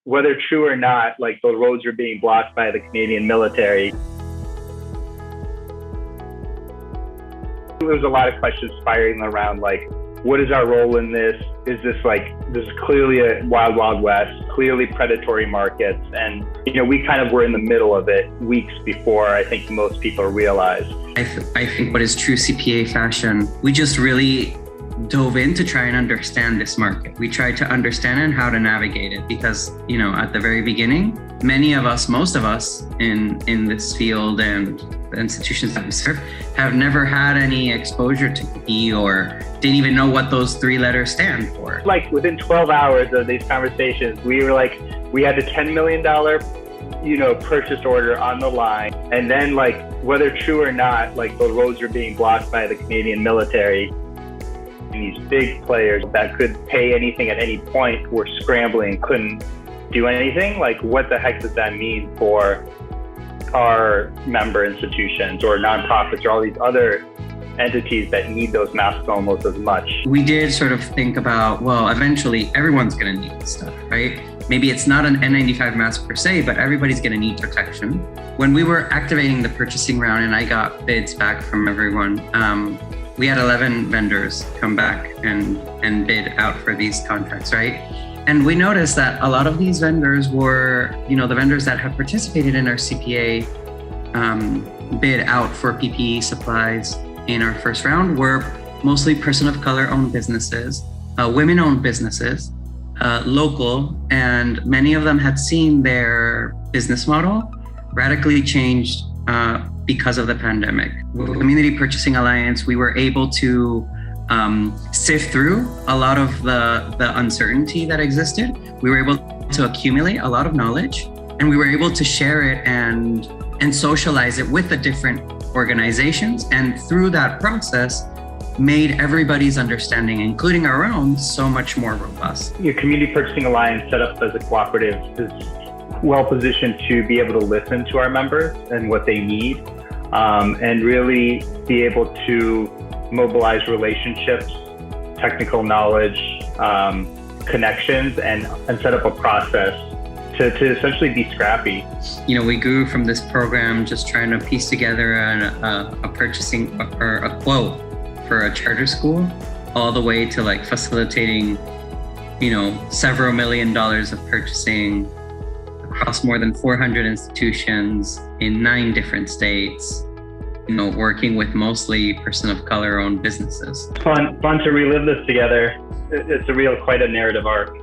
whether true or not, like the roads are being blocked by the Canadian military. There was a lot of questions spiraling around, like, what is our role in this? Is this this is clearly a wild, wild west, clearly predatory markets. And, we kind of were in the middle of it weeks before I think most people realized. I think what is true CPA fashion, we just really dove in to try and understand this market. We tried to understand and how to navigate it because, at the very beginning, many of us, most of us in this field and the institutions that we serve have never had any exposure to PPE or didn't even know what those three letters stand for. Like within 12 hours of these conversations, we had a $10 million, purchase order on the line. And then whether true or not, the roads are being blocked by the Canadian military. These big players that could pay anything at any point were scrambling, couldn't do anything. What the heck does that mean for our member institutions or nonprofits or all these other entities that need those masks almost as much? We did sort of think about, well, eventually everyone's going to need this stuff, right? Maybe it's not an N95 mask per se, but everybody's going to need protection. When we were activating the purchasing round and I got bids back from everyone, we had 11 vendors come back and bid out for these contracts, right? And we noticed that a lot of these vendors were, the vendors that had participated in our CPA bid out for PPE supplies in our first round were mostly person of color owned businesses, women owned businesses, local, and many of them had seen their business model radically changed because of the pandemic. With the Community Purchasing Alliance, we were able to sift through a lot of the uncertainty that existed. We were able to accumulate a lot of knowledge, and we were able to share it and socialize it with the different organizations. And through that process, made everybody's understanding, including our own, so much more robust. Your Community Purchasing Alliance, set up as a cooperative, is well positioned to be able to listen to our members and what they need, and really be able to mobilize relationships, technical knowledge, connections, and set up a process to essentially be scrappy. We grew from this program just trying to piece together a purchasing or a quote for a charter school, all the way to facilitating, several $1 million of purchasing across more than 400 institutions in 9 different states, working with mostly person of color owned businesses. Fun to relive this together. It's quite a narrative arc.